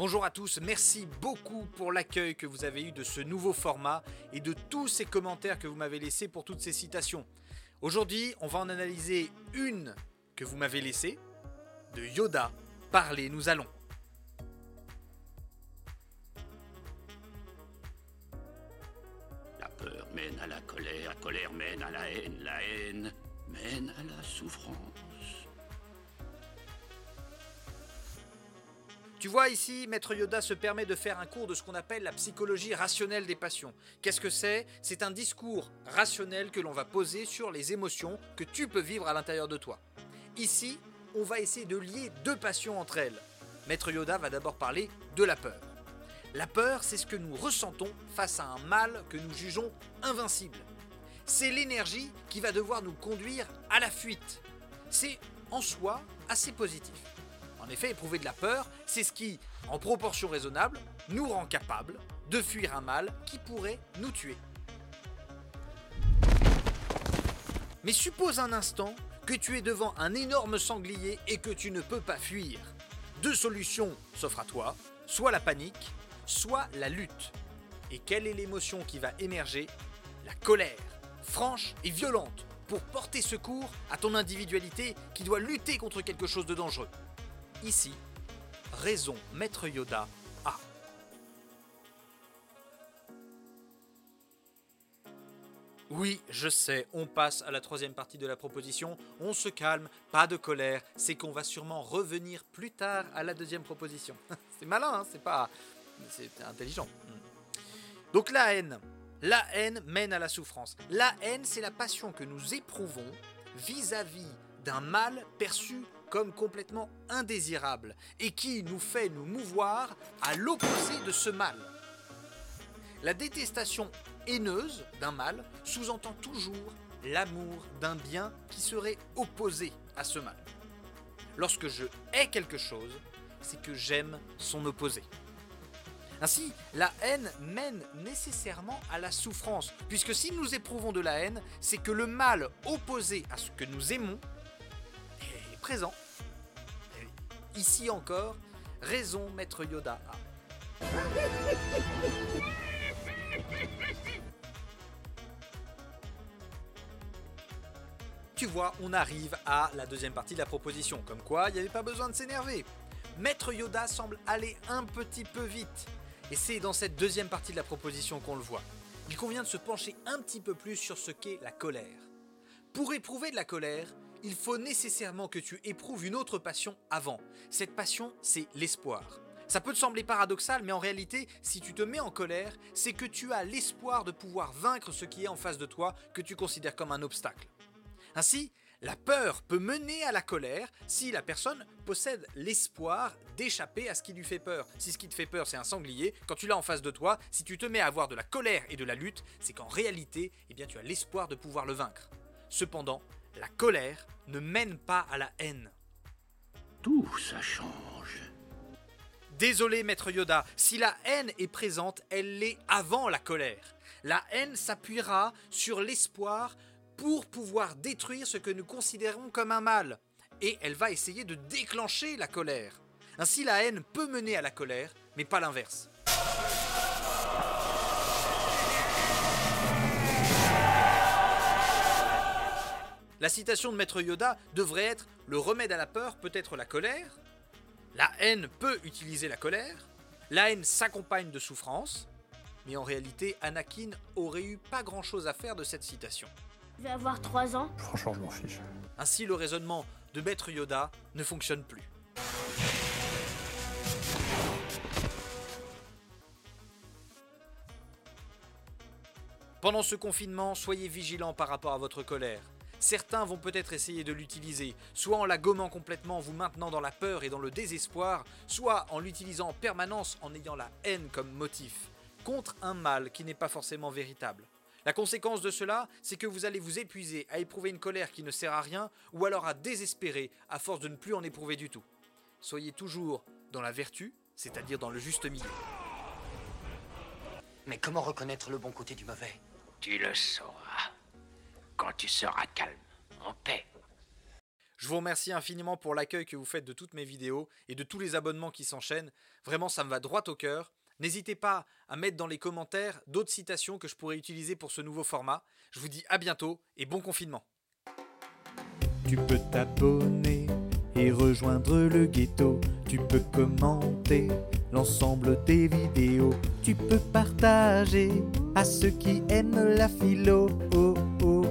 Bonjour à tous, merci beaucoup pour l'accueil que vous avez eu de ce nouveau format et de tous ces commentaires que vous m'avez laissés pour toutes ces citations. Aujourd'hui, on va en analyser une que vous m'avez laissée, de Yoda. Parlez, nous allons. La peur mène à la colère mène à la haine mène à la souffrance. Tu vois ici, Maître Yoda se permet de faire un cours de ce qu'on appelle la psychologie rationnelle des passions. Qu'est-ce que c'est ? C'est un discours rationnel que l'on va poser sur les émotions que tu peux vivre à l'intérieur de toi. Ici, on va essayer de lier deux passions entre elles. Maître Yoda va d'abord parler de la peur. La peur, c'est ce que nous ressentons face à un mal que nous jugeons invincible. C'est l'énergie qui va devoir nous conduire à la fuite. C'est en soi assez positif. En effet, éprouver de la peur, c'est ce qui, en proportion raisonnable, nous rend capables de fuir un mal qui pourrait nous tuer. Mais suppose un instant que tu es devant un énorme sanglier et que tu ne peux pas fuir. Deux solutions s'offrent à toi, soit la panique, soit la lutte. Et quelle est l'émotion qui va émerger ? La colère, franche et violente, pour porter secours à ton individualité qui doit lutter contre quelque chose de dangereux. Ici, raison Maître Yoda a. Oui, je sais, on passe à la troisième partie de la proposition, on se calme, pas de colère, c'est qu'on va sûrement revenir plus tard à la deuxième proposition. C'est malin, hein, c'est intelligent. Donc la haine mène à la souffrance. La haine, c'est la passion que nous éprouvons vis-à-vis d'un mal perçu comme complètement indésirable et qui nous fait nous mouvoir à l'opposé de ce mal. La détestation haineuse d'un mal sous-entend toujours l'amour d'un bien qui serait opposé à ce mal. Lorsque je hais quelque chose, c'est que j'aime son opposé. Ainsi, la haine mène nécessairement à la souffrance, puisque si nous éprouvons de la haine, c'est que le mal opposé à ce que nous aimons est présent. Et ici encore, raison Maître Yoda a. Tu vois, on arrive à la deuxième partie de la proposition, comme quoi il n'y avait pas besoin de s'énerver. Maître Yoda semble aller un petit peu vite, et c'est dans cette deuxième partie de la proposition qu'on le voit. Il convient de se pencher un petit peu plus sur ce qu'est la colère. Pour éprouver de la colère, il faut nécessairement que tu éprouves une autre passion avant. Cette passion, c'est l'espoir. Ça peut te sembler paradoxal, mais en réalité, si tu te mets en colère, c'est que tu as l'espoir de pouvoir vaincre ce qui est en face de toi que tu considères comme un obstacle. Ainsi, la peur peut mener à la colère si la personne possède l'espoir d'échapper à ce qui lui fait peur. Si ce qui te fait peur, c'est un sanglier, quand tu l'as en face de toi, si tu te mets à avoir de la colère et de la lutte, c'est qu'en réalité, tu as l'espoir de pouvoir le vaincre. Cependant, la colère ne mène pas à la haine. Tout ça change. Désolé Maître Yoda, si la haine est présente, elle l'est avant la colère. La haine s'appuiera sur l'espoir pour pouvoir détruire ce que nous considérons comme un mal. Et elle va essayer de déclencher la colère. Ainsi, la haine peut mener à la colère, mais pas l'inverse. La citation de Maître Yoda devrait être « Le remède à la peur peut être la colère ». La haine peut utiliser la colère. La haine s'accompagne de souffrance. Mais en réalité, Anakin aurait eu pas grand chose à faire de cette citation. Je vais avoir 3 ans. Franchement, je m'en fiche. Ainsi, le raisonnement de Maître Yoda ne fonctionne plus. Pendant ce confinement, soyez vigilants par rapport à votre colère. Certains vont peut-être essayer de l'utiliser, soit en la gommant complètement, en vous maintenant dans la peur et dans le désespoir, soit en l'utilisant en permanence en ayant la haine comme motif, contre un mal qui n'est pas forcément véritable. La conséquence de cela, c'est que vous allez vous épuiser à éprouver une colère qui ne sert à rien, ou alors à désespérer à force de ne plus en éprouver du tout. Soyez toujours dans la vertu, c'est-à-dire dans le juste milieu. Mais comment reconnaître le bon côté du mauvais ? Tu le sauras quand tu seras calme, en paix. Je vous remercie infiniment pour l'accueil que vous faites de toutes mes vidéos et de tous les abonnements qui s'enchaînent. Vraiment, ça me va droit au cœur. N'hésitez pas à mettre dans les commentaires d'autres citations que je pourrais utiliser pour ce nouveau format. Je vous dis à bientôt et bon confinement. Tu peux t'abonner et rejoindre le ghetto. Tu peux commenter l'ensemble des vidéos. Tu peux partager à ceux qui aiment la philo. Oh, oh.